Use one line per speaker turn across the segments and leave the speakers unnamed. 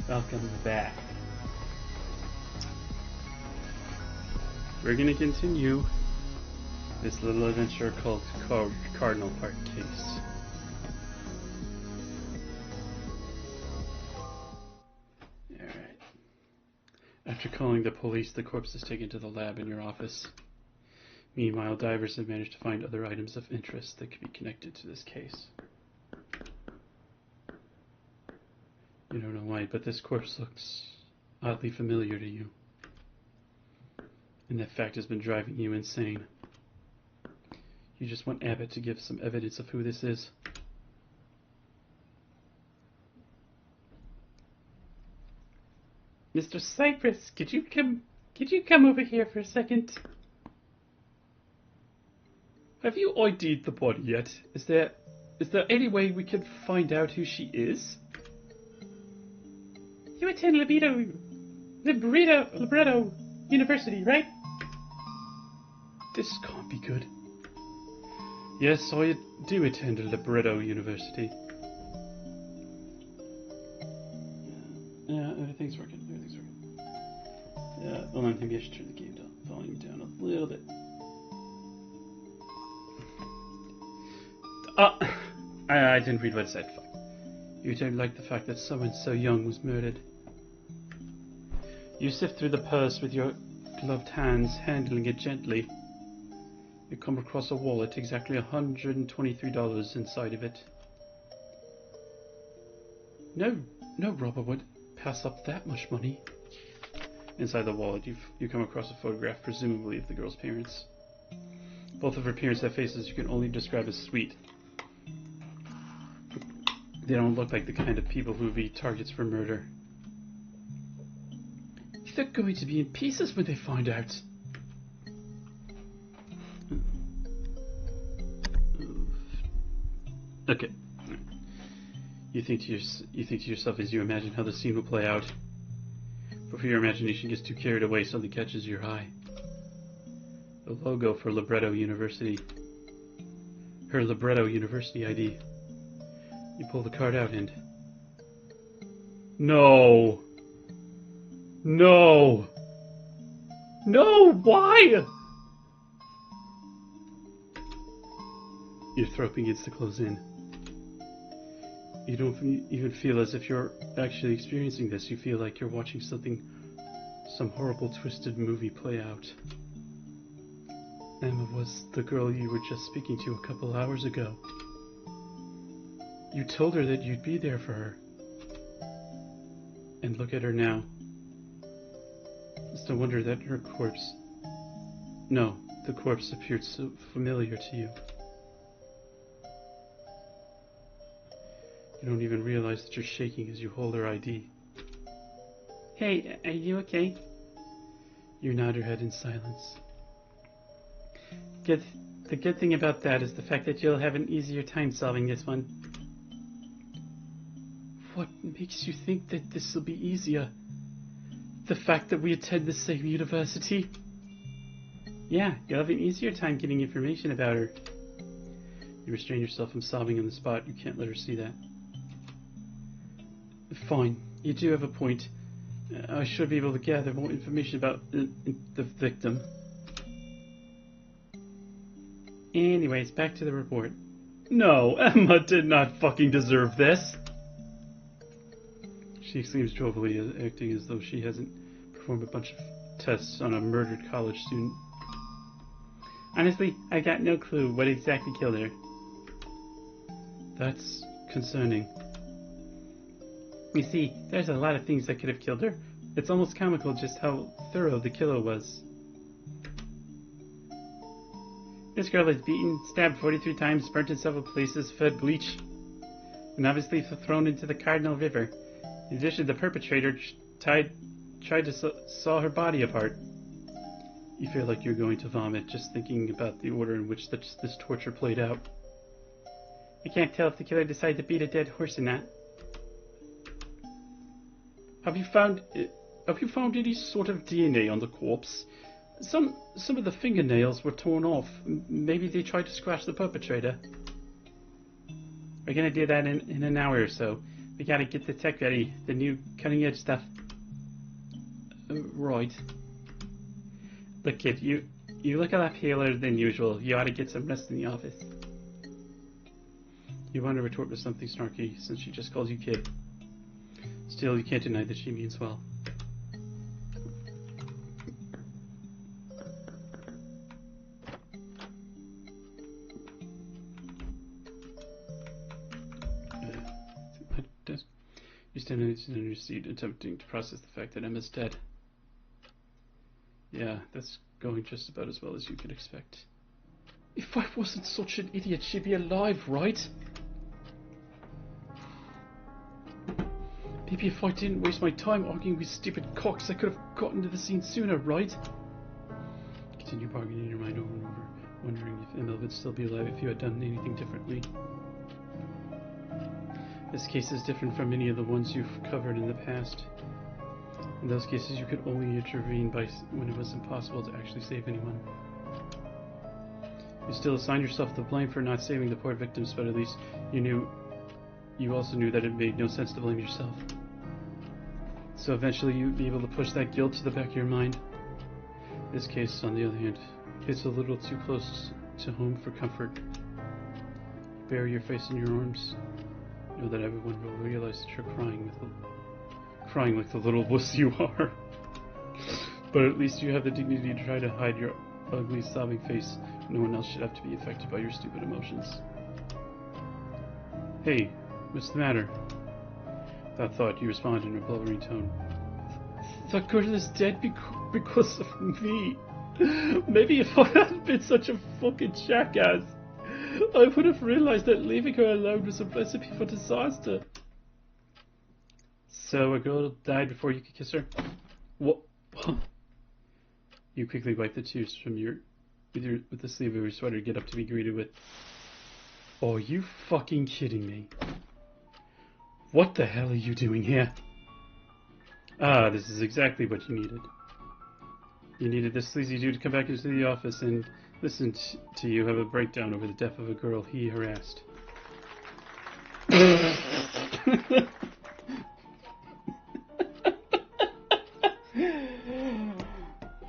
Welcome back. We're going to continue this little adventure called Cardinal Park Case. Alright. After calling the police, the corpse is taken to the lab in your office. Meanwhile, divers have managed to find other items of interest that could be connected to this case. You don't know why, but this corpse looks oddly familiar to you. And that fact has been driving you insane. You just want Abbott to give some evidence of who this is. Mr. Cypress, could you come over here for a second? Have you ID'd the body yet? Is there any way we can find out who she is? You attend Libretto University, right? This can't be good. Yes, I do attend Libretto University. Yeah, everything's working. Hold on, maybe I should turn the game volume down a little bit. I didn't read what it said. Fuck. You don't like the fact that someone so young was murdered. You sift through the purse with your gloved hands, handling it gently. You come across a wallet, exactly $123 inside of it. No robber would pass up that much money. Inside the wallet, you come across a photograph, presumably of the girl's parents. Both of her parents have faces you can only describe as sweet. They don't look like the kind of people who would be targets for murder. They're going to be in pieces when they find out. Okay. You think to yourself as you imagine how the scene will play out. Before your imagination gets too carried away, something catches your eye. The logo for Libretto University. Her Libretto University ID. You pull the card out and... No! Why? Your throat begins to close in. You don't even feel as if you're actually experiencing this. You feel like you're watching some horrible twisted movie play out. Emma was the girl you were just speaking to a couple hours ago. You told her that you'd be there for her. And look at her now. It's no wonder that her corpse... No, the corpse appeared so familiar to you. You don't even realize that you're shaking as you hold her ID. Hey, are you okay? You nod your head in silence. The good thing about that is the fact that you'll have an easier time solving this one. What makes you think that this will be easier? The fact that we attend the same university? Yeah, you'll have an easier time getting information about her. You restrain yourself from sobbing on the spot. You can't let her see that. Fine, you do have a point. I should be able to gather more information about the victim. Anyways, back to the report. No, Emma did not fucking deserve this. She exclaims jovially, acting as though she hasn't performed a bunch of tests on a murdered college student. Honestly, I got no clue what exactly killed her. That's concerning. You see, there's a lot of things that could have killed her. It's almost comical just how thorough the killer was. This girl is beaten, stabbed 43 times, burnt in several places, fed bleach, and obviously thrown into the Cardinal River. In addition, the perpetrator tried to saw her body apart. You feel like you're going to vomit just thinking about the order in which this torture played out. I can't tell if the killer decided to beat a dead horse or not. Have you found any sort of DNA on the corpse? Some of the fingernails were torn off. Maybe they tried to scratch the perpetrator. We're gonna do that in an hour or so. We gotta get the tech ready. The new cutting-edge stuff. Right. Look, kid, you look a lot paler than usual. You ought to get some rest in the office. You want to retort with something snarky, since she just calls you kid. Still, you can't deny that she means well. You stand in your seat, attempting to process the fact that Emma's dead. Yeah, that's going just about as well as you could expect. If I wasn't such an idiot, she'd be alive, right? Maybe if I didn't waste my time arguing with stupid cocks, I could have gotten to the scene sooner, right? Continue bargaining in your mind over and over, wondering if Emma would still be alive if you had done anything differently. This case is different from many of the ones you've covered in the past. In those cases, you could only intervene when it was impossible to actually save anyone. You still assign yourself the blame for not saving the poor victims, but at least you also knew that it made no sense to blame yourself. So eventually you'd be able to push that guilt to the back of your mind. This case, on the other hand, hits a little too close to home for comfort. Bury your face in your arms. Know that everyone will realize that you're crying like the little wuss you are. But at least you have the dignity to try to hide your ugly, sobbing face. No one else should have to be affected by your stupid emotions. Hey, what's the matter? That thought, you responded in a blubbering tone. That girl is dead because of me. Maybe if I hadn't been such a fucking jackass, I would have realized that leaving her alone was a recipe for disaster. So a girl died before you could kiss her? What? You quickly wipe the tears from with the sleeve of your sweater to get up to be greeted with, "Oh, are you fucking kidding me? What the hell are you doing here?" Ah, this is exactly what you needed. You needed this sleazy dude to come back into the office and listen to you have a breakdown over the death of a girl he harassed.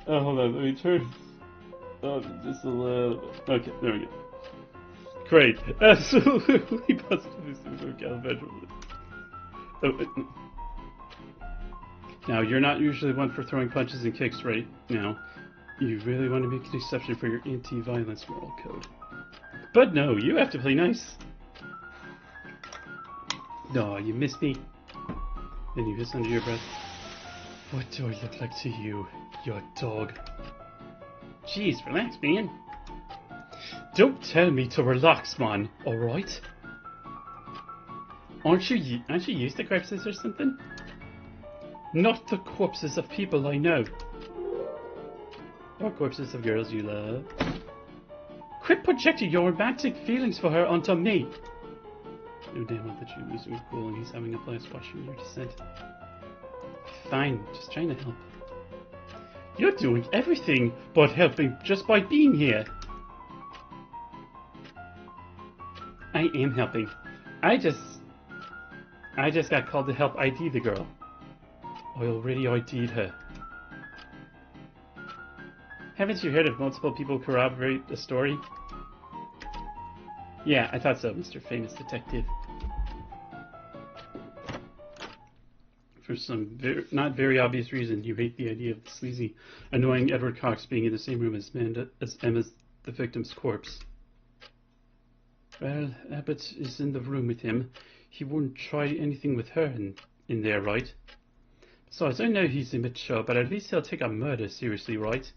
Oh, hold on, let me turn just a little. Okay, there we go. Great, absolutely positively supercalifragilistic. Now, you're not usually one for throwing punches and kicks right now. You really want to make an exception for your anti-violence moral code. But no, you have to play nice. No, you missed me. Then you hiss under your breath. What do I look like to you, you dog? Jeez, relax, man. Don't tell me to relax, man, alright? Aren't you used to corpses or something? Not the corpses of people I know. Or corpses of girls you love. Quit projecting your romantic feelings for her onto me. No damn well that you're losing your cool and he's having a blast watching your descent. Fine, just trying to help. You're doing everything but helping just by being here. I am helping. I just got called to help ID the girl. I already ID'd her. Haven't you heard of multiple people corroborate a story? Yeah, I thought so, Mr. Famous Detective. For some not very obvious reason, you hate the idea of the sleazy, annoying Edward Cox being in the same room as Emma's, the victim's corpse. Well, Abbott is in the room with him. He wouldn't try anything with her in there, right? Besides, I know he's immature, but at least he'll take a murder seriously, right?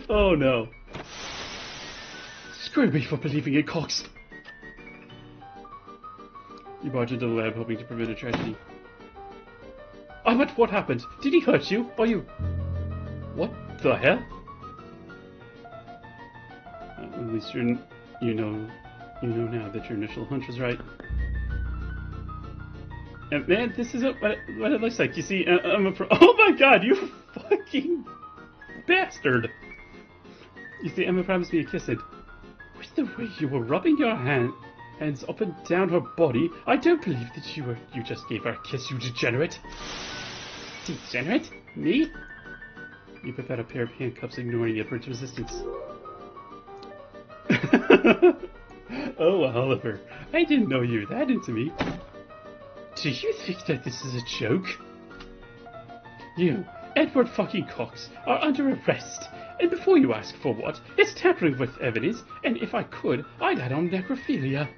Oh no. Screw me for believing in Cox. You barge into the lab hoping to prevent a tragedy. But what happened? Did he hurt you? Are you... What the hell? At least you know now that your initial hunch was right. And man, this is what it looks like. You see, I'm a pro. Oh my god, you fucking bastard! You see, Emma promised me a kiss, and with the way you were rubbing your hands up and down her body, I don't believe that you just gave her a kiss, you degenerate. Degenerate? Me? You put out a pair of handcuffs, ignoring Edward's resistance. Oh, Oliver, I didn't know you were that into me. Do you think that this is a joke? You, Edward fucking Cox, are under arrest. And before you ask for what, it's tampering with evidence, and if I could, I'd add on necrophilia.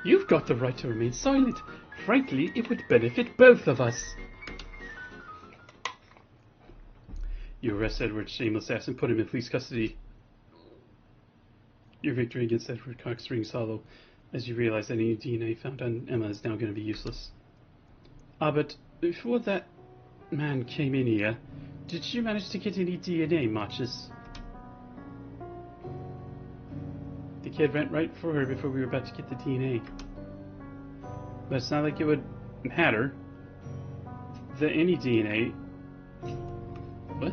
You've got the right to remain silent. Frankly, it would benefit both of us. You arrest Edward's shameless ass and put him in police custody. Your victory against Edward Cox rings hollow as you realize that any DNA found on Emma is now going to be useless. But before that man came in here, did you manage to get any DNA matches? The kid went right for her before we were about to get the DNA. But it's not like it would matter. The any DNA... What?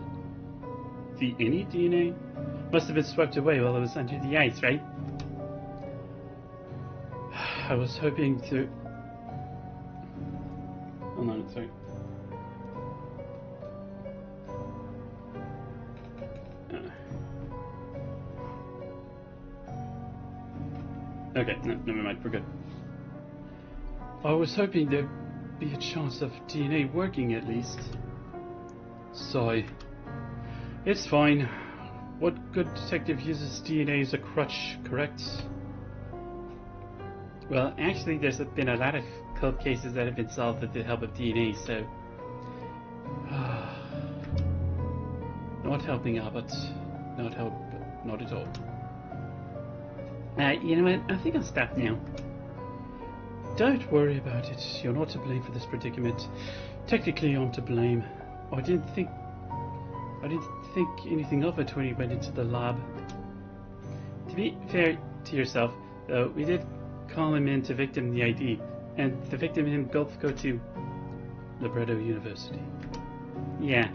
The any DNA? Must have been swept away while it was under the ice, right? I was hoping to... Hold on, sorry. Okay, no, never mind, we're good. I was hoping there'd be a chance of DNA working at least. Sigh. It's fine. What good detective uses DNA as a crutch, correct? Well, actually there's been a lot of cold cases that have been solved with the help of DNA, so... Not helping out, but not at all. You know what? I think I'll stop now. Don't worry about it. You're not to blame for this predicament. Technically, I'm to blame. I didn't think anything of it when you went into the lab. To be fair to yourself, though, we did call him in to victim the ID, and the victim and him both go to Libretto University. Yeah.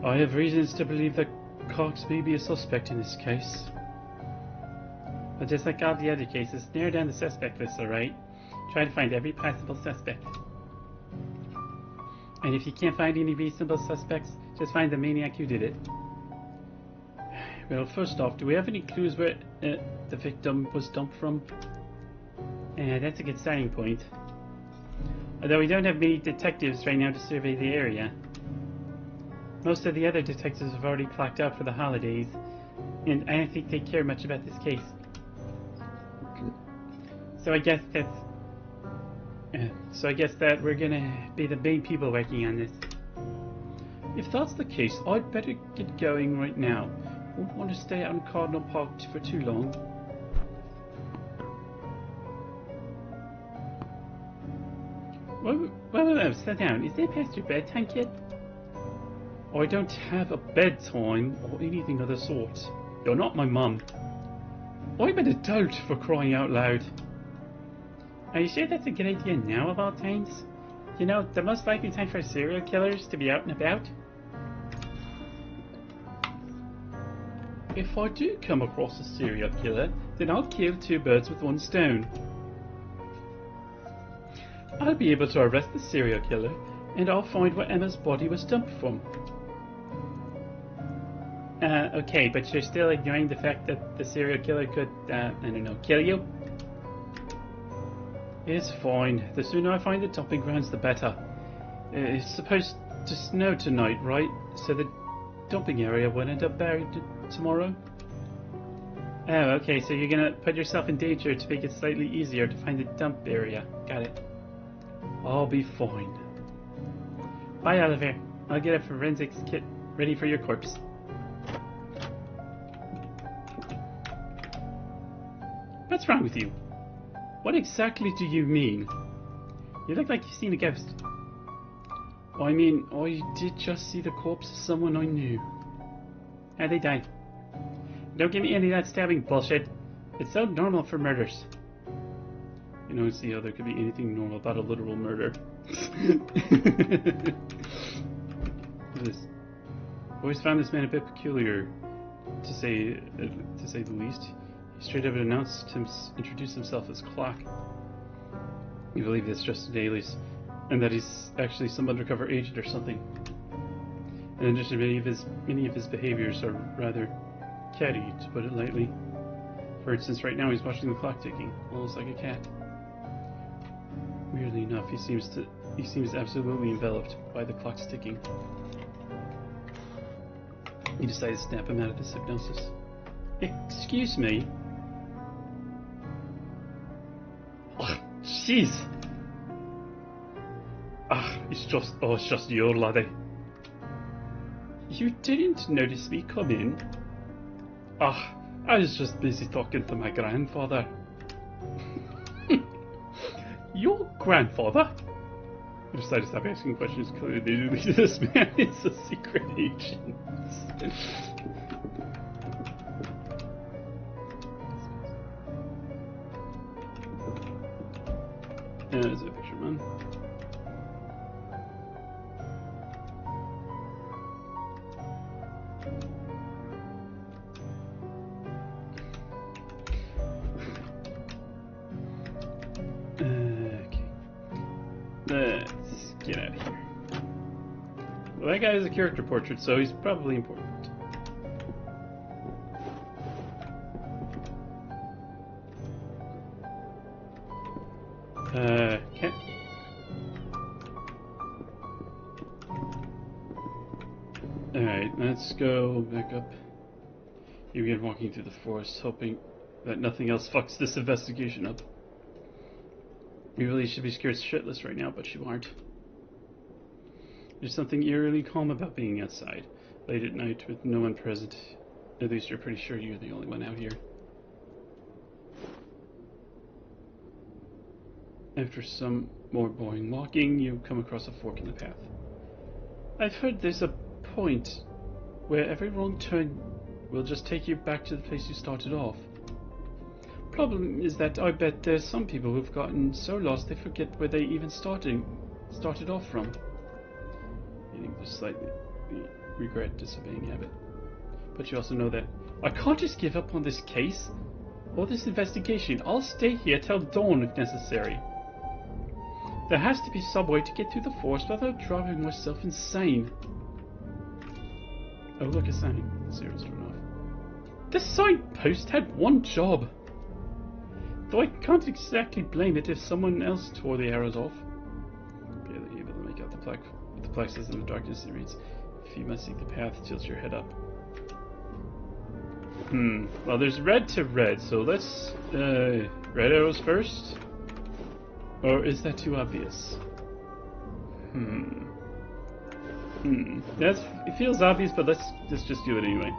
I have reasons to believe that Cox may be a suspect in this case. But just like all the other cases, narrow down the suspect list, alright? Try to find every possible suspect. And if you can't find any reasonable suspects, just find the maniac who did it. Well, first off, do we have any clues where the victim was dumped from? That's a good starting point. Although we don't have many detectives right now to survey the area. Most of the other detectives have already clocked out for the holidays, and I don't think they care much about this case. So I guess that we're gonna be the main people working on this. If that's the case, I'd better get going right now. Won't want to stay out in Cardinal Park for too long. Whoa, sit down. Is that past your bedtime, kid? I don't have a bedtime or anything of the sort. You're not my mum. I'm an adult, for crying out loud. Are you sure that's a good idea now of all times? You know, the most likely time for serial killers to be out and about? If I do come across a serial killer, then I'll kill two birds with one stone. I'll be able to arrest the serial killer, and I'll find where Emma's body was dumped from. Okay, but you're still ignoring the fact that the serial killer could, I don't know, kill you? It's fine. The sooner I find the dumping grounds, the better. It's supposed to snow tonight, right? So the dumping area will end up buried tomorrow? Oh, okay, so you're gonna put yourself in danger to make it slightly easier to find the dump area. Got it. I'll be fine. Bye, Oliver. I'll get a forensics kit ready for your corpse. What's wrong with you? What exactly do you mean? You look like you've seen a ghost. I mean, I did just see the corpse of someone I knew. How'd they die? Don't give me any of that stabbing bullshit. It's so normal for murders. You don't see how there could be anything normal about a literal murder. This. Always found this man a bit peculiar, to say the least. He straight up introduced himself as Clock. You believe it's just an alias, and that he's actually some undercover agent or something. In addition, many of his behaviors are rather catty, to put it lightly. For instance, right now he's watching the clock ticking, almost like a cat. Weirdly enough, he seems absolutely enveloped by the clock's ticking. You decided to snap him out of this hypnosis. Excuse me? Oh, jeez! It's just your laddie. You didn't notice me come in? I was just busy talking to my grandfather. Your grandfather? I decided to stop asking questions. Clearly, this man is a secret agent. There's a picture, man. Let's get out of here. Well, that guy is a character portrait, so he's probably important. Okay. Alright, let's go back up. You begin walking through the forest, hoping that nothing else fucks this investigation up. You really should be scared shitless right now, but you aren't. There's something eerily calm about being outside, late at night with no one present. At least you're pretty sure you're the only one out here. After some more boring walking, you come across a fork in the path. I've heard there's a point where every wrong turn will just take you back to the place you started off. Problem is that I bet there's some people who've gotten so lost they forget where they even started off from. Meaning to slightly regret disobeying habit. But you also know that I can't just give up on this case or this investigation. I'll stay here till dawn if necessary. There has to be some way to get through the forest without driving myself insane. Oh, look, a sign. Zero's thrown off. This signpost had one job. Though I can't exactly blame it if someone else tore the arrows off. Barely able to make out the plaque. What the plaque says in the darkness, it reads, if you must seek the path, tilt your head up. Well, there's red to red, so let's... red arrows first? Or is that too obvious? It feels obvious, but let's just do it anyway.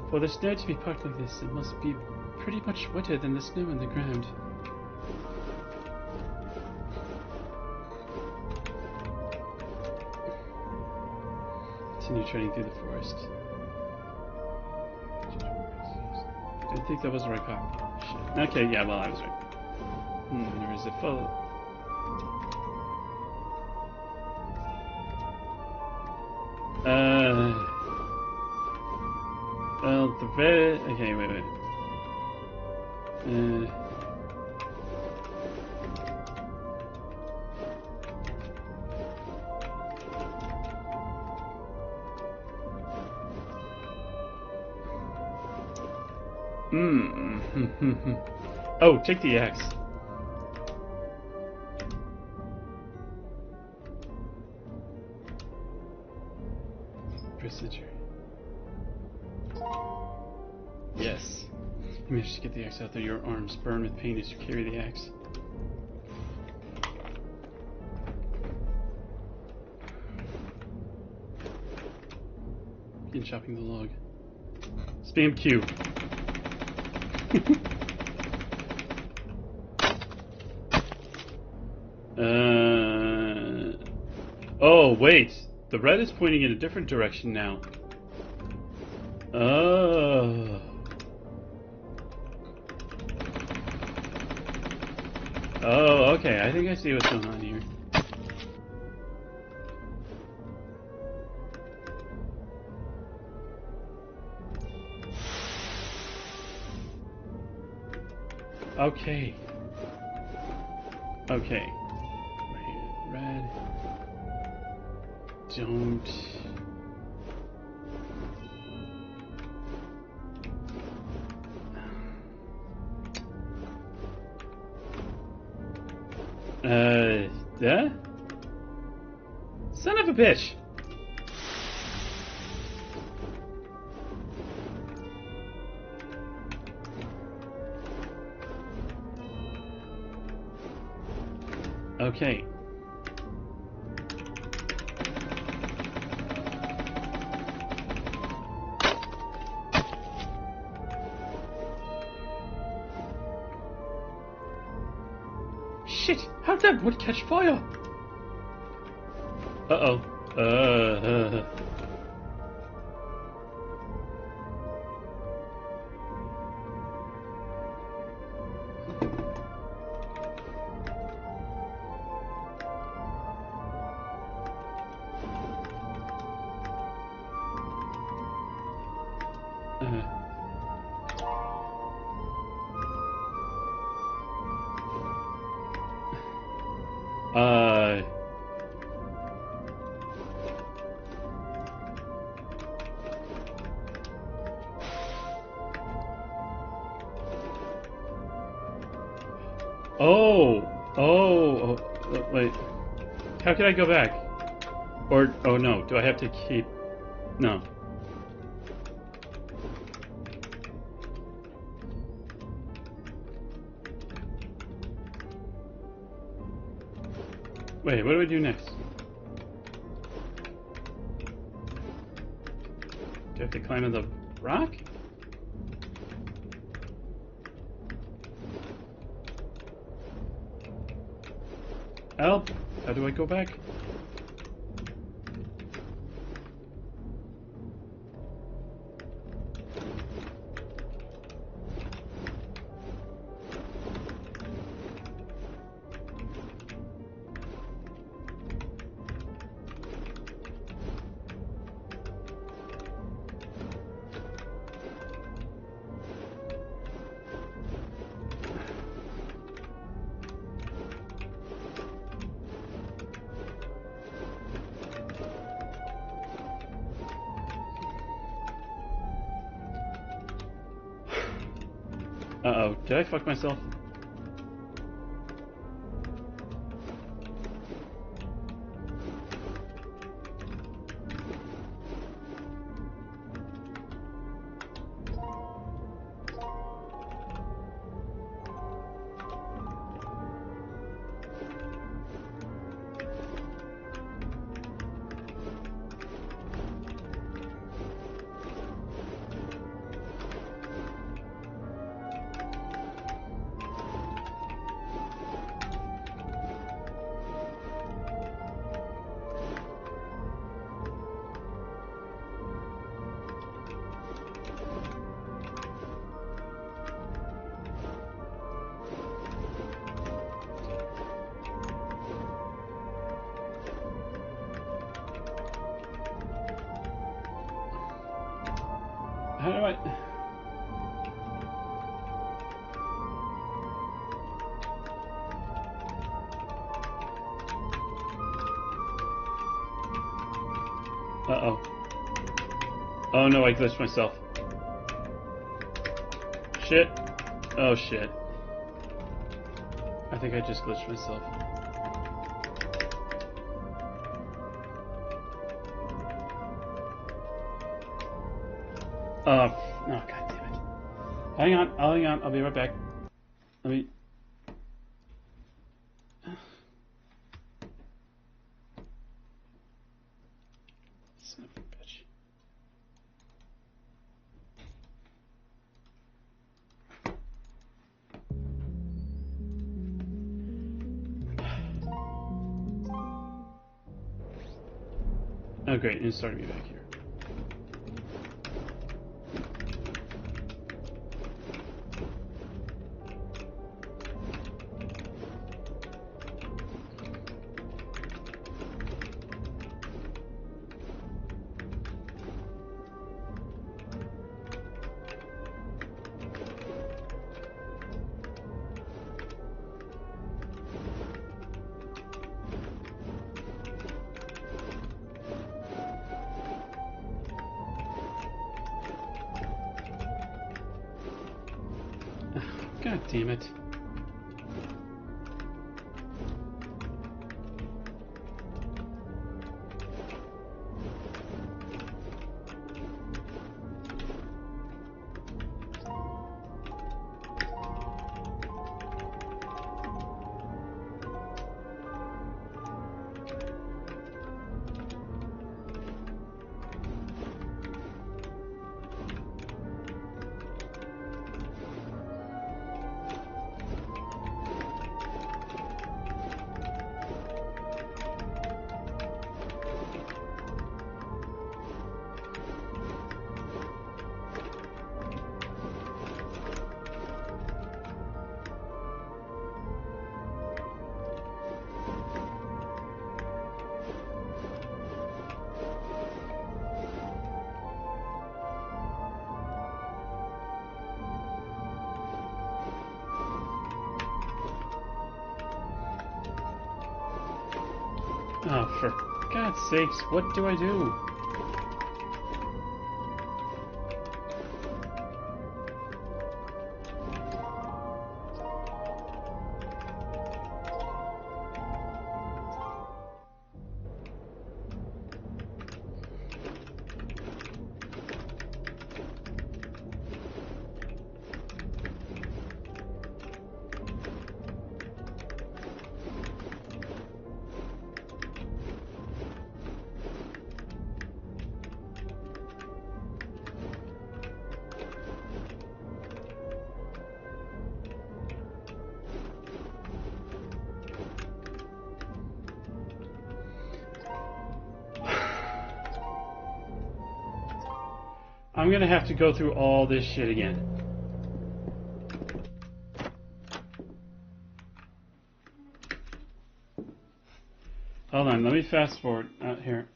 For the snow to be packed like this, it must be pretty much wetter than the snow on the ground. Continue treading through the forest. I think that was the right path. Shit. Okay, yeah, well, I was right. There is a full... Well, the red... Okay, wait. Oh, take the axe. Procedure. Yes. You managed to get the axe out there. Your arms burn with pain as you carry the axe. Begin chopping the log. Spam Q. Oh, wait. The red is pointing in a different direction now. Oh. Oh, okay. I think I see what's going on here. Okay. Okay. Red. Don't. Yeah? Son of a bitch! Okay. Shit! How'd that wood catch fire? Uh-oh. Wait. How can I go back? Or, oh no, do I have to keep... No. Wait, what do we do next? Do I have to climb on the rock? Help! How do I go back? Uh-oh, did I fuck myself? How do I... Uh-oh. Oh no, I glitched myself. Shit. Oh shit. I think I just glitched myself. Oh, god damn it. Hang on, I'll be right back. Let me... Son of a bitch. Oh great, it's starting me back here. God damn it. Oh, for God's sakes, what do I do? I'm gonna have to go through all this shit again. Hold on, let me fast forward out here.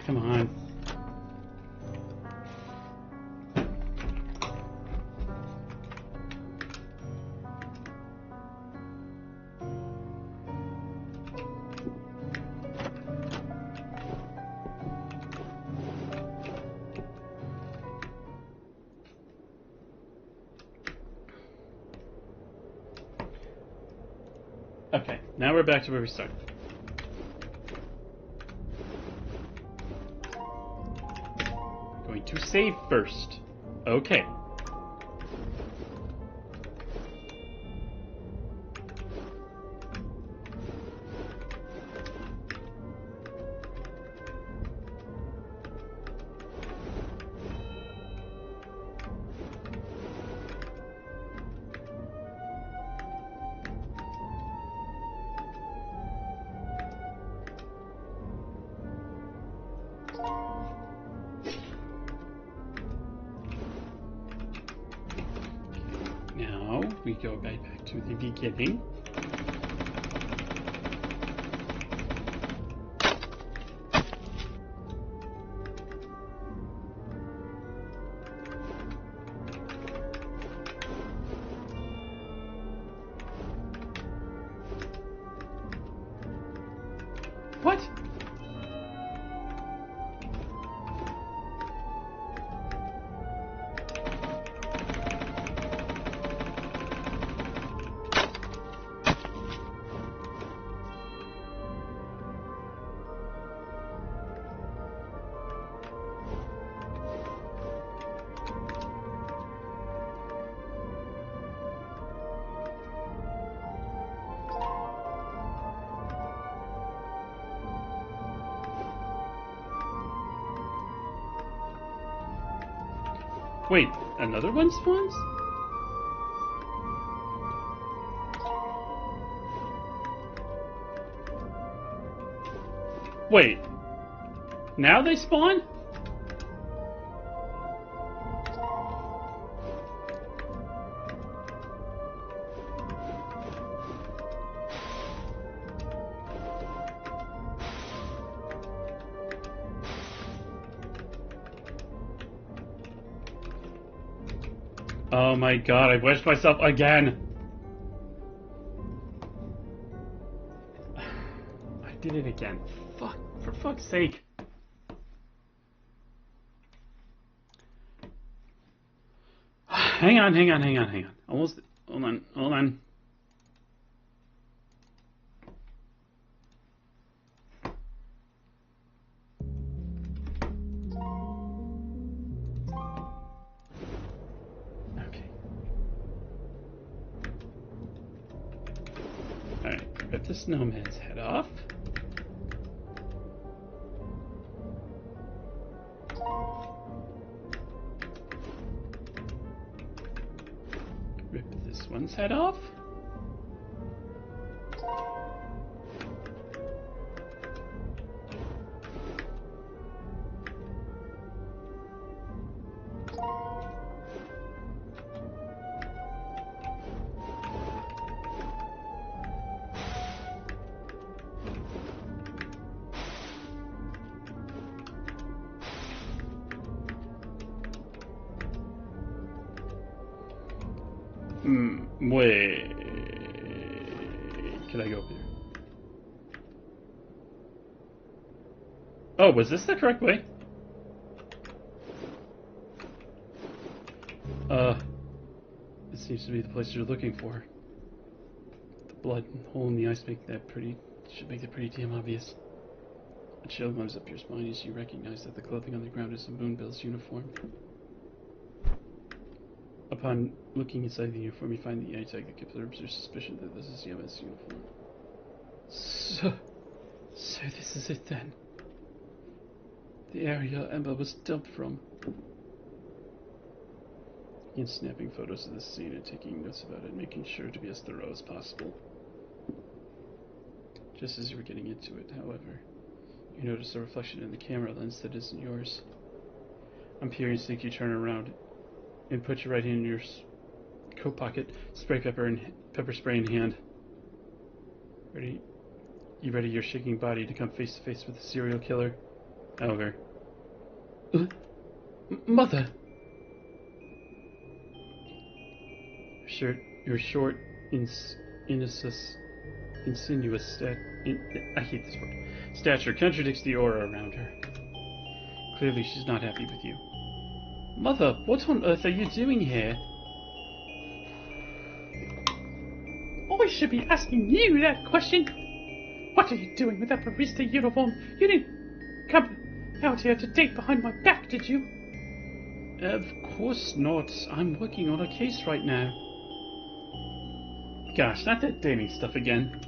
Come on. Okay, now we're back to where we started. Going to save first. Okay. we go right back to the beginning. What? Wait, another one spawns? Wait, now they spawn? Oh my god, I wedged myself again! I did it again. Fuck, for fuck's sake. Hang on. Almost, hold on. Alright, rip the snowman's head off. Rip this one's head off. Wait. Can I go up here? Oh, was this the correct way? This seems to be the place you're looking for. The blood hole in the ice should make it pretty damn obvious. A chill comes up your spine as you recognize that the clothing on the ground is a Moonbill's uniform. Upon looking inside the uniform, you find the eye tag that confirms your suspicion that this is Yama's uniform. So this is it then. The area Emma was dumped from. Begin snapping photos of the scene and taking notes about it, making sure to be as thorough as possible. Just as you were getting into it, however, you notice a reflection in the camera lens that isn't yours. On peering sync, you turn around and put your right hand in your coat pocket, pepper spray in hand. Ready? You ready your shaking body to come face to face with the serial killer? However, Mother. Your short, insinuous I hate this word. Stature contradicts the aura around her. Clearly, she's not happy with you. Mother, what on earth are you doing here?
I should be asking you that question. What are you doing with that barista uniform? You didn't come out here to date behind my back, did you?
Of course not. I'm working on a case right now. Gosh, not that dating stuff again.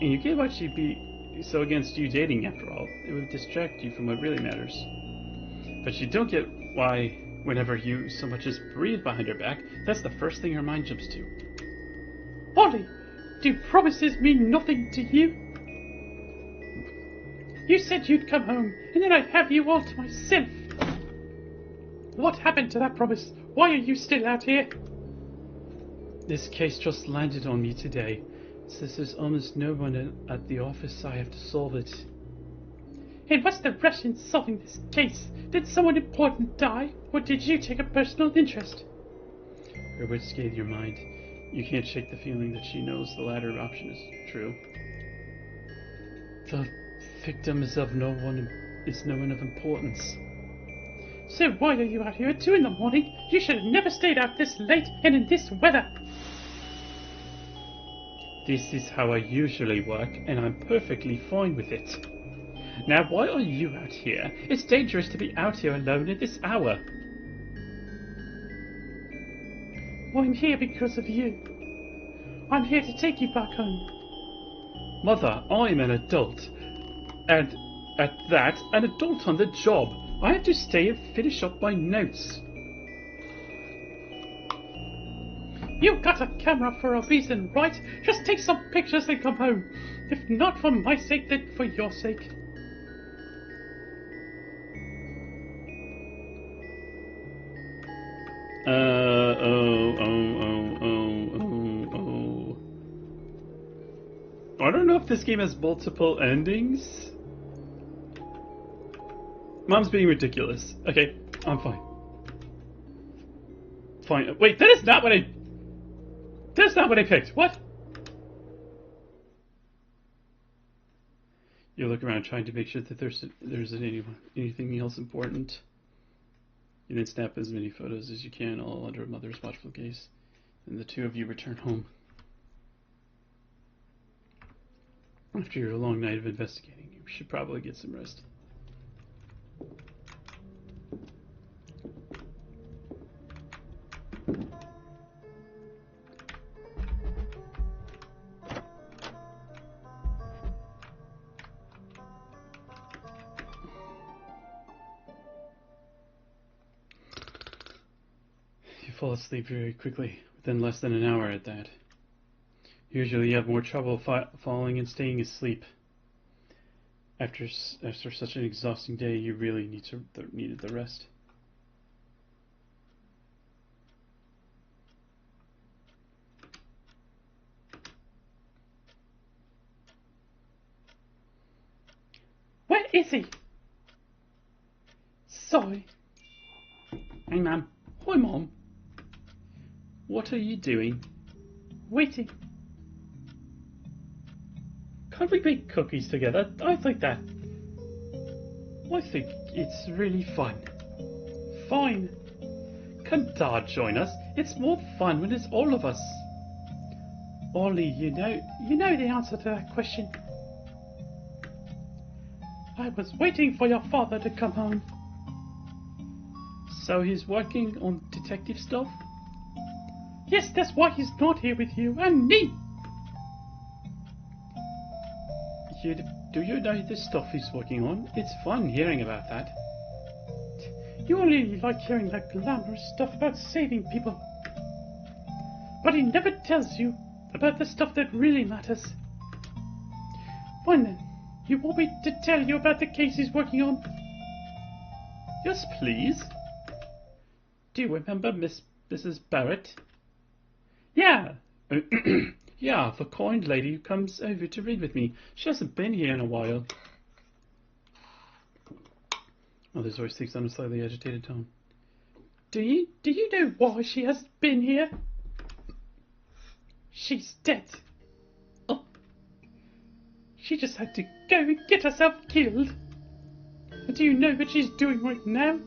And you get why she'd be so against you dating after all. It would distract you from what really matters. But you don't get why, whenever you so much as breathe behind her back, that's the first thing her mind jumps to.
Ollie, do promises mean nothing to you? You said you'd come home, and then I'd have you all to myself. What happened to that promise? Why are you still out here?
This case just landed on me today. Since there's almost no one at the office, I have to solve it.
And what's the rush in solving this case? Did someone important die, or did you take a personal interest?
Her words scathe your mind. You can't shake the feeling that she knows the latter option is true. The victim is no one of importance.
So why are you out here at 2 in the morning? You should have never stayed out this late and in this weather.
This is how I usually work, and I'm perfectly fine with it. Now, why are you out here? It's dangerous to be out here alone at this hour.
Well, I'm here because of you. I'm here to take you back home.
Mother, I'm an adult. And at that, an adult on the job. I have to stay and finish up my notes.
You got a camera for a reason, right? Just take some pictures and come home. If not for my sake, then for your sake.
I don't know if this game has multiple endings. Mom's being ridiculous. Okay, I'm fine. Fine. Wait, that's not what I picked. What? You look around trying to make sure that there isn't anything else important. You then snap as many photos as you can, all under Mother's watchful gaze. Then the two of you return home. After your long night of investigating, you should probably get some rest. You fall asleep very quickly, within less than an hour at that. Usually you have more trouble falling and staying asleep. After such an exhausting day, you really needed the rest.
Where is he? Sorry.
Hey, Mum. Hi, Mom. What are you doing?
Waiting.
Can't we make cookies together? I think it's really fun.
Fine.
Come Dad join us. It's more fun when it's all of us. Ollie,
You know the answer to that question. I was waiting for your father to come home.
So he's working on detective stuff?
Yes, that's why he's not here with you and me.
Do you know the stuff he's working on? It's fun hearing about that.
You only like hearing that glamorous stuff about saving people. But he never tells you about the stuff that really matters. Fine then, you want me to tell you about the case he's working on?
Yes, please. Do you remember Mrs. Barrett?
Yeah.
Yeah, the kind lady who comes over to read with me. She hasn't been here in a while. Mother's voice speaks on a slightly agitated tone.
Do you know why she hasn't been here? She's dead.
Oh.
She just had to go and get herself killed. And do you know what she's doing right now?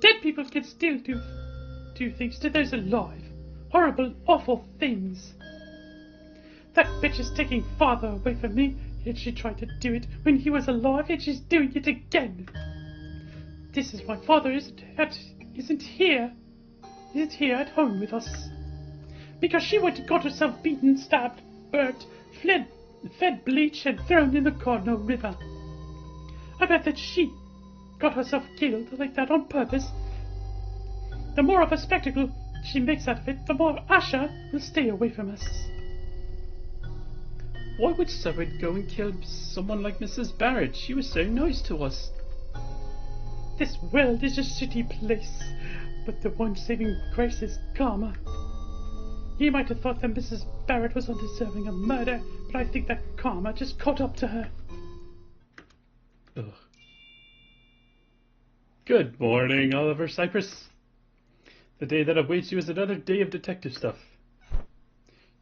Dead people can still do things to those alive. Horrible, awful things. That bitch is taking father away from me, yet she tried to do it when he was alive, and she's doing it again. This is why father isn't here at home with us. Because she went and got herself beaten, stabbed, burnt, fed bleach, and thrown in the Cardinal River. I bet that she got herself killed like that on purpose. The more of a spectacle she makes out of it, the more Asha will stay away from us.
Why would someone go and kill someone like Mrs. Barrett? She was so nice to us.
This world is a shitty place. But the one saving grace is karma. You might have thought that Mrs. Barrett was undeserving of murder, but I think that karma just caught up to her.
Ugh. Good morning, Oliver Cypress. The day that awaits you is another day of detective stuff.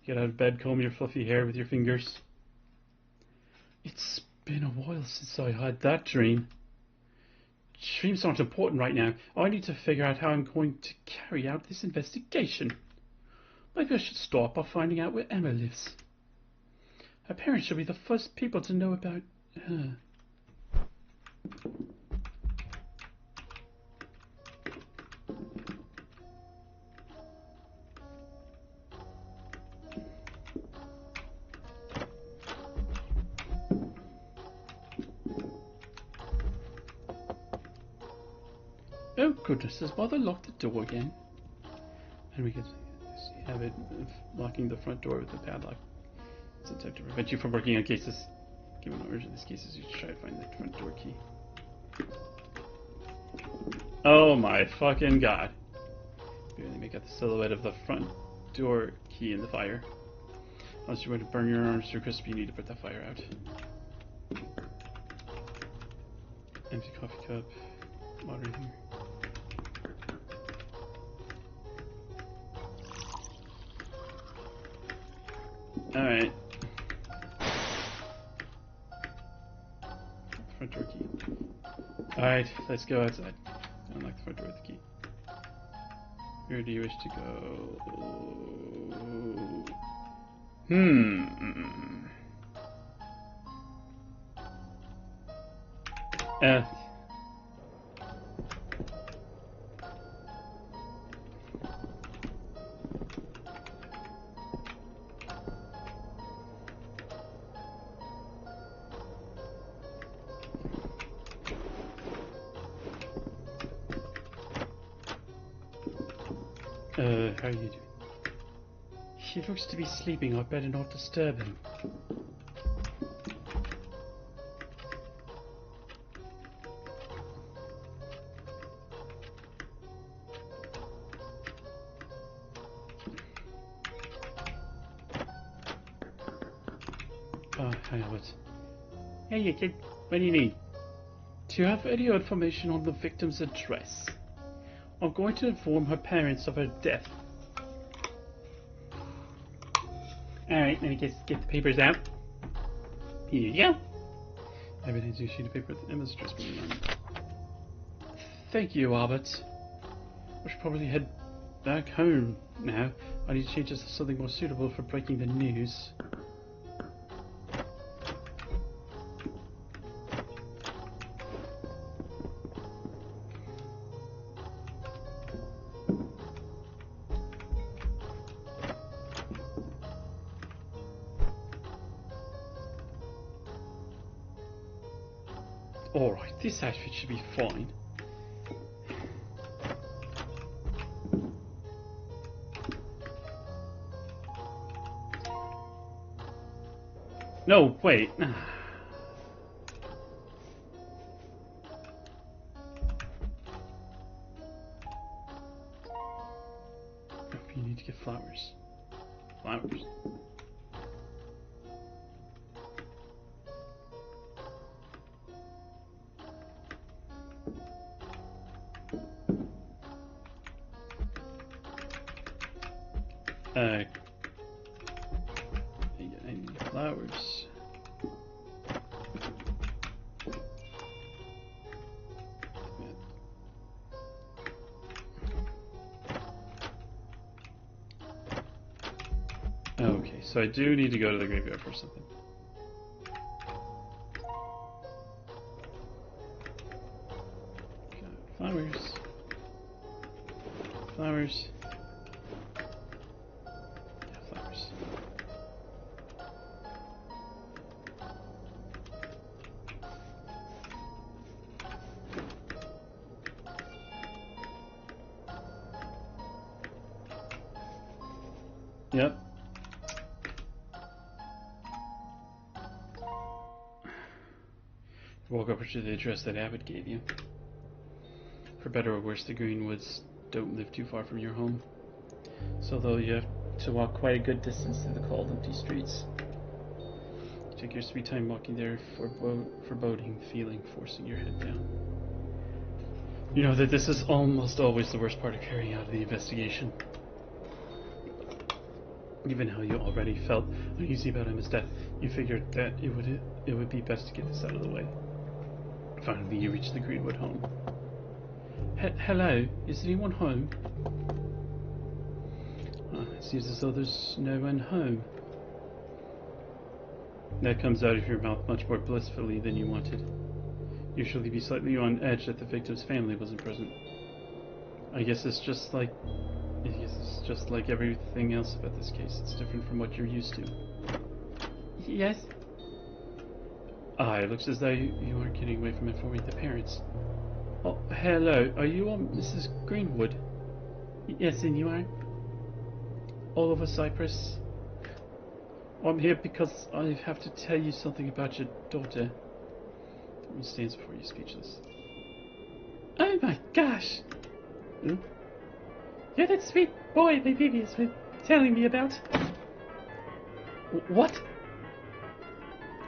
Get out of bed, comb your fluffy hair with your fingers. It's been a while since I had that dream. Dreams aren't important right now. I need to figure out how I'm going to carry out this investigation. Maybe I should start by finding out where Emma lives. Her parents should be the first people to know about her. Oh goodness, has Mother locked the door again? And we can have it locking the front door with a padlock. It's intended to prevent you from working on cases. Given the urgent this case is, you should try to find the front door key. Oh my fucking god. Barely make out the silhouette of the front door key in the fire. Unless you're going to burn your arms too crisp, you need to put the fire out. Empty coffee cup. Water in here. Alright. Front door key. Alright, let's go outside. Unlock the front door with the key. Where do you wish to go? How are you doing? He looks to be sleeping. I'd better not disturb him. Oh, hang on. Hey, you kid. What do you need? Do you have any information on the victim's address? I'm going to inform her parents of her death. Alright, let me get the papers out. Here you go. Evidence you sheet of paper with Emma's address printed on it. Thank you, Albert. I should probably head back home now. I need to change this to something more suitable for breaking the news. Alright, this outfit should be fine. No, wait. You need to get flowers. Flowers. I need flowers. Okay, so I do need to go to the graveyard for something. Flowers. Flowers. Yeah, flowers. Yep. Walk over to the address that Abbott gave you. For better or worse, the Greenwoods don't live too far from your home. So though you have to walk quite a good distance through the cold, empty streets. You take your sweet time walking there, foreboding feeling forcing your head down. You know that this is almost always the worst part of carrying out the investigation. Given how you already felt uneasy about Emma's death, you figured that it would be best to get this out of the way. Finally, you reach the Greenwood home. Hello, is anyone home? It seems as though there's no one home. That comes out of your mouth much more blissfully than you wanted. Usually be slightly on edge that the victim's family wasn't present. I guess it's just like everything else about this case. It's different from what you're used to. Yes? It looks as though you aren't getting away from informing the parents. Oh, hello. Are you Mrs. Greenwood? Yes, and you are? Oliver Cypress? I'm here because I have to tell you something about your daughter. He stands before you speechless. Oh my gosh! Hmm?
You're that sweet boy my baby has been telling me about.
What?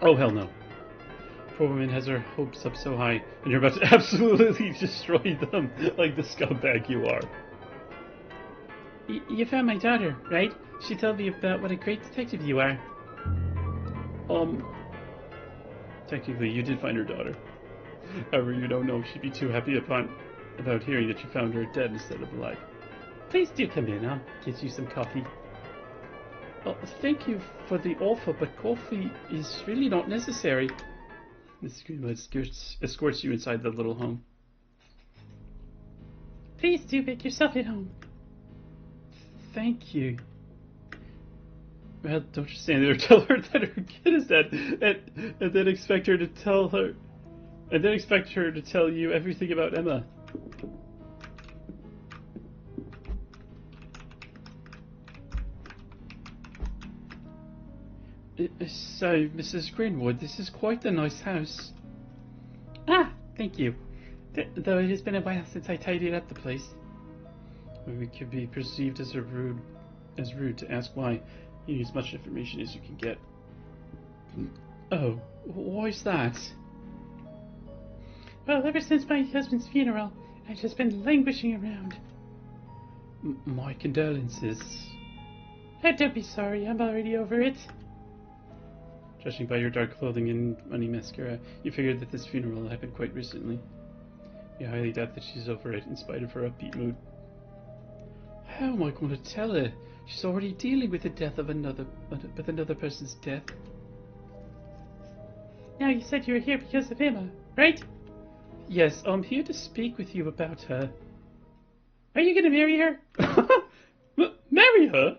Oh, hell no. Poor woman has her hopes up so high, and you're about to absolutely destroy them like the scumbag you are. You found my daughter, right? She told me about what a great detective you are. Technically, you did find her daughter. However, you don't know if she'd be too happy about hearing that you found her dead instead of alive. Please do come in, I'll get you some coffee. Thank you for the offer, but coffee is really not necessary. Mrs. Greenwood escorts you inside the little home.
Please do make yourself at home.
Thank you. Well, don't just stand there and tell her that her kid is dead, and then expect her to tell you everything about Emma. So, Mrs. Greenwood, this is quite the nice house. Thank you. Though it has been a while since I tidied up the place. We could be perceived as rude to ask why. You need as much information as you can get. Oh, why's that?
Well, ever since my husband's funeral, I've just been languishing around.
My condolences.
Don't be sorry, I'm already over it.
Judging by your dark clothing and runny mascara, you figured that this funeral happened quite recently. You highly doubt that she's over it, in spite of her upbeat mood. How am I going to tell her? She's already dealing with the death of another person's death.
Now, you said you were here because of Emma, right?
Yes, I'm here to speak with you about her.
Are you going to marry her?
Marry her?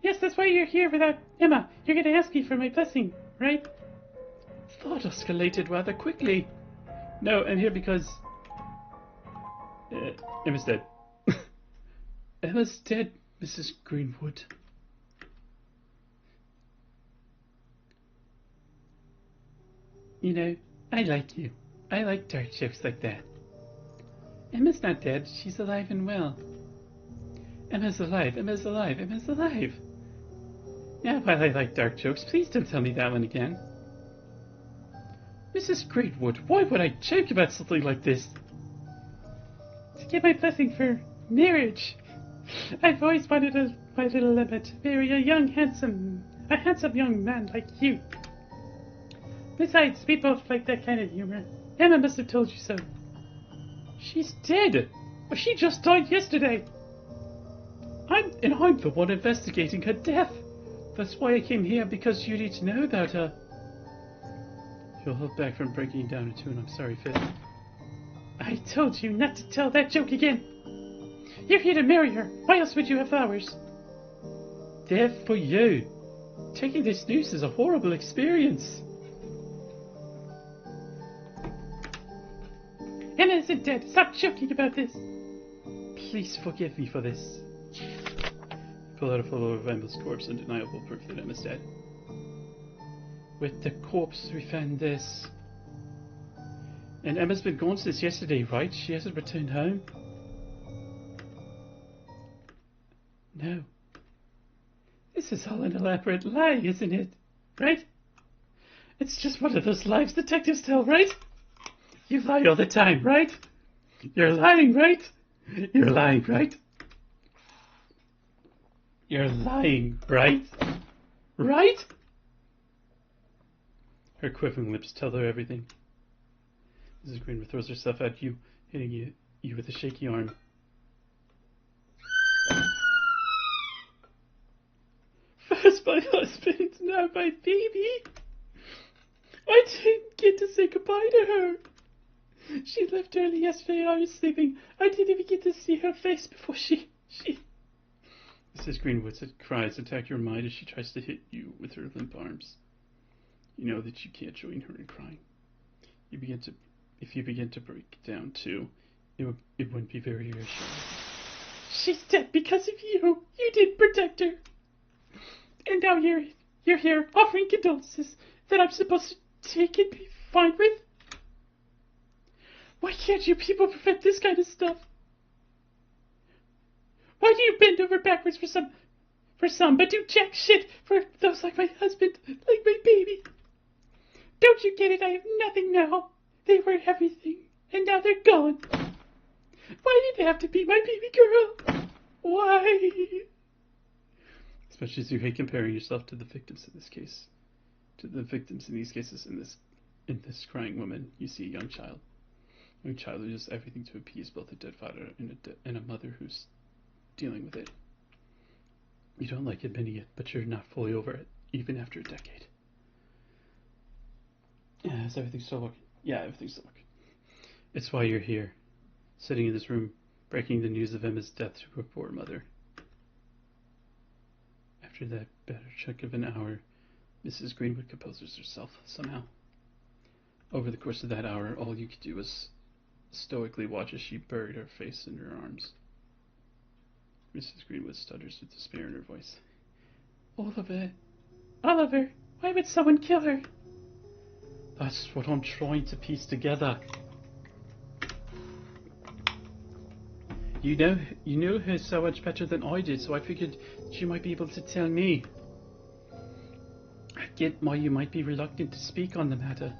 Yes, that's why you're here without Emma. You're going to ask me for my blessing, right?
Thought escalated rather quickly. No, I'm here because... Emma's dead. Emma's dead, Mrs. Greenwood. You know, I like you. I like dark jokes like that. Emma's not dead. She's alive and well. Emma's alive. Emma's alive. Emma's alive. Yeah, while I like dark jokes, please don't tell me that one again. Mrs. Greenwood, why would I joke about something like this?
To get my blessing for marriage. I've always wanted my little Emma to marry a handsome young man like you. Besides, we both like that kind of humor. Emma must have told you so.
She's dead. She just died yesterday. I'm the one investigating her death. That's why I came here, because you need to know about her. You'll hold back from breaking down into an I'm sorry fit.
I told you not to tell that joke again. You're here to marry her. Why else would you have flowers?
They're for you. Taking this news is a horrible experience.
Emma isn't dead. Stop joking about this.
Please forgive me for this. Pull out a photo of Emma's corpse, undeniable proof that Emma's dead. With the corpse, we found this. And Emma's been gone since yesterday, right? She hasn't returned home? No. This is all an elaborate lie, isn't it? Right? It's just one of those lies detectives tell, right? You lie all the time, right? You're lying, right? You're lying, right? You're lying, right? Right? Her quivering lips tell her everything. Mrs. Greenwood throws herself at you, hitting you with a shaky arm. First my husband, now my baby. I didn't get to say goodbye to her. She left early yesterday and I was sleeping. I didn't even get to see her face before she... Mrs. Greenwood's cries attack your mind as she tries to hit you with her limp arms. You know that you can't join her in crying. If you begin to break down too, it wouldn't be very reassuring.
She's dead because of you. You didn't protect her. And now you're here offering condolences that I'm supposed to take and be fine with? Why can't you people prevent this kind of stuff? Why do you bend over backwards for some, but do jack shit for those like my husband, like my baby? Don't you get it? I have nothing now. They were everything, and now they're gone. Why did it have to be my baby girl? Why?
Especially as you hate comparing yourself to the victims in this case. To the victims in these cases, in this crying woman, you see a young child. A young child who does everything to appease both a dead father and a mother who's dealing with it. You don't like admitting it, but you're not fully over it, even after a decade. Yeah, is everything still working? Yeah, everything's still working. It's why you're here, sitting in this room, breaking the news of Emma's death to her poor mother. After that better chunk of an hour, Mrs. Greenwood composes herself somehow. Over the course of that hour, all you could do was stoically watch as she buried her face in her arms. Mrs. Greenwood stutters with despair in her voice.
Oliver, why would someone kill her?
That's what I'm trying to piece together. You know her so much better than I did, so I figured she might be able to tell me. I get why you might be reluctant to speak on the matter.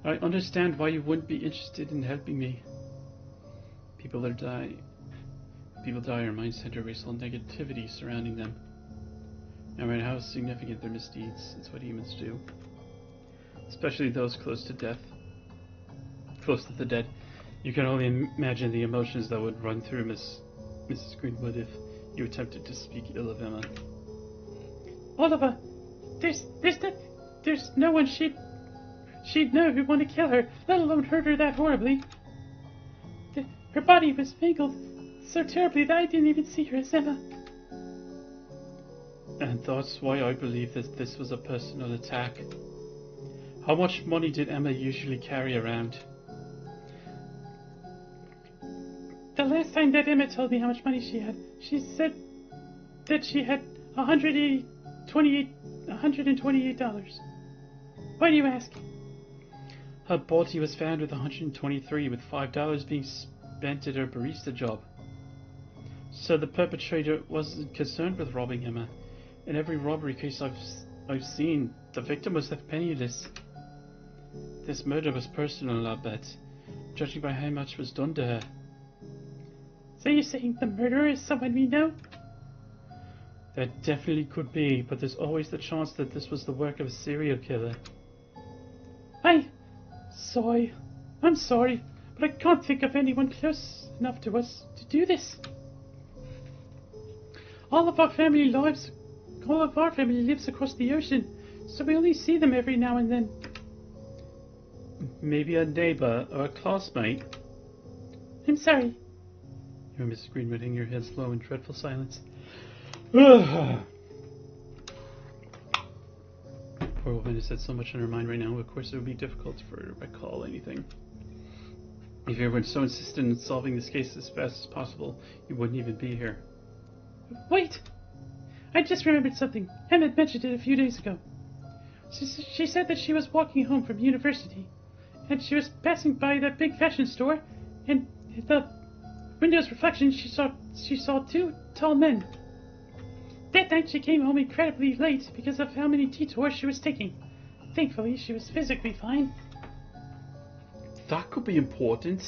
I understand why you wouldn't be interested in helping me. People die, our minds tend to erase all negativity surrounding them. No matter how significant their misdeeds, it's what humans do. Especially those close to death. Close to the dead. You can only imagine the emotions that would run through Mrs. Greenwood if you attempted to speak ill of Emma.
Oliver, there's no one she'd know who'd want to kill her, let alone hurt her that horribly. Her body was mangled so terribly that I didn't even see her as Emma.
And that's why I believe that this was a personal attack. How much money did Emma usually carry around?
The last time that Emma told me how much money she had, she said that she had $128. Why do you ask?
Her body was found with $123, with $5 being spent at her barista job. So the perpetrator wasn't concerned with robbing Emma. In every robbery case I've seen, the victim was left penniless. This murder was personal, I'll bet, judging by how much was done to her.
So you're saying the murderer is someone we know?
That definitely could be, but there's always the chance that this was the work of a serial killer.
I'm sorry, but I can't think of anyone close enough to us to do this. All of our family lives across the ocean, so we only see them every now and then.
Maybe a neighbor or a classmate.
I'm sorry.
You hear Mrs. Greenwood hang your head slow in dreadful silence. Poor woman has had so much on her mind right now, of course it would be difficult for her to recall anything. If you were so insistent in solving this case as fast as possible, you wouldn't even be here.
Wait! I just remembered something. Emma mentioned it a few days ago. She said that she was walking home from university, and she was passing by that big fashion store, and the window's reflection, she saw she saw 2 tall men. That night she came home incredibly late because of how many detours she was taking. Thankfully, she was physically fine.
That could be important.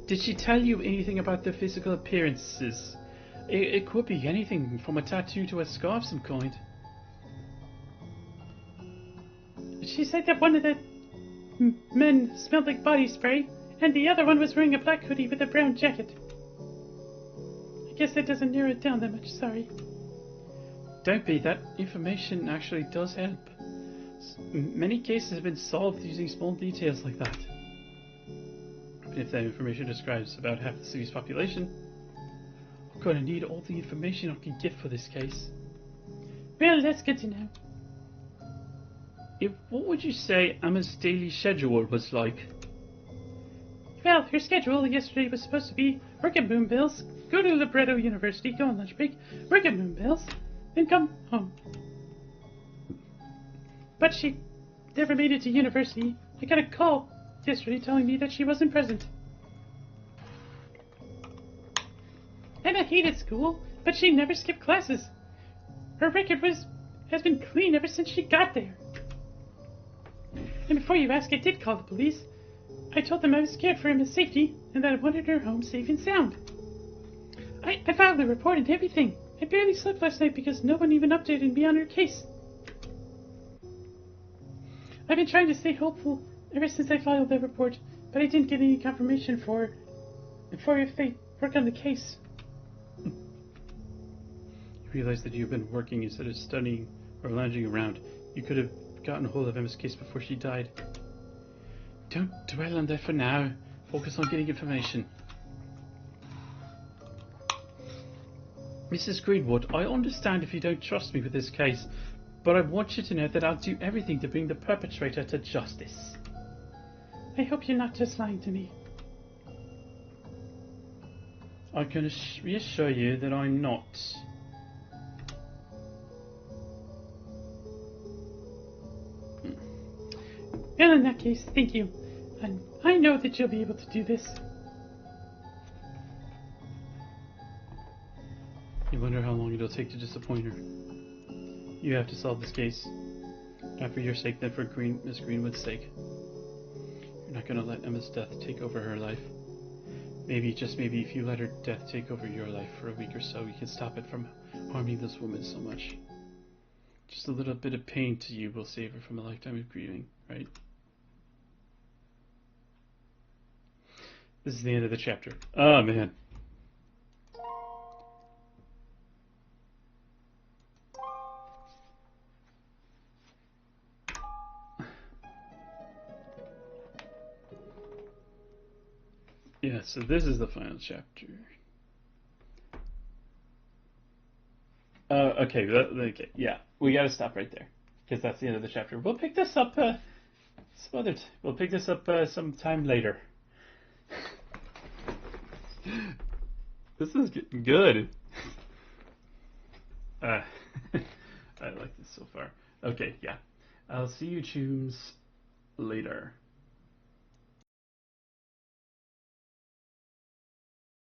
Did she tell you anything about their physical appearances? It could be anything from a tattoo to a scar of some kind.
She said that one of the men smelled like body spray, and the other one was wearing a black hoodie with a brown jacket. I guess that doesn't narrow it down that much, sorry.
Don't be, that information actually does help. Many cases have been solved using small details like that. If that information describes about half the city's population, I'm gonna need all the information I can get for this case.
Well, that's good to know.
What would you say Emma's daily schedule was like?
Well, her schedule yesterday was supposed to be work at Moonbills, go to Libretto University, go on lunch break, work at Moonbills, then come home. But she never made it to university. I got a call yesterday telling me that she wasn't present. Emma hated school, but she never skipped classes. Her record has been clean ever since she got there. And before you ask, I did call the police. I told them I was scared for Emma's safety and that I wanted her home safe and sound. I filed a report and everything. I barely slept last night because no one even updated me on her case. I've been trying to stay hopeful ever since I filed the report, but I didn't get any confirmation for if they work on the case.
You realize that you've been working instead of studying or lounging around. You could have gotten a hold of Emma's case before she died. Don't dwell on that for now. Focus on getting information. Mrs. Greenwood, I understand if you don't trust me with this case, but I want you to know that I'll do everything to bring the perpetrator to justice.
I hope you're not just lying to me.
I can reassure you that I'm not.
Well, in that case, thank you. And I know that you'll be able to do this.
You wonder how long it'll take to disappoint her. You have to solve this case. Not for your sake, then for Miss Greenwood's sake. You're not going to let Emma's death take over her life. Maybe, just maybe, if you let her death take over your life for a week or so, you can stop it from harming this woman so much. Just a little bit of pain to you will save her from a lifetime of grieving, right? This is the end of the chapter. Oh, man. Yeah, so this is the final chapter. Okay, yeah, we gotta stop right there because that's the end of the chapter. We'll pick this up we'll pick this up sometime later. This is getting good. I like this so far. Okay, yeah. I'll see you tunes later.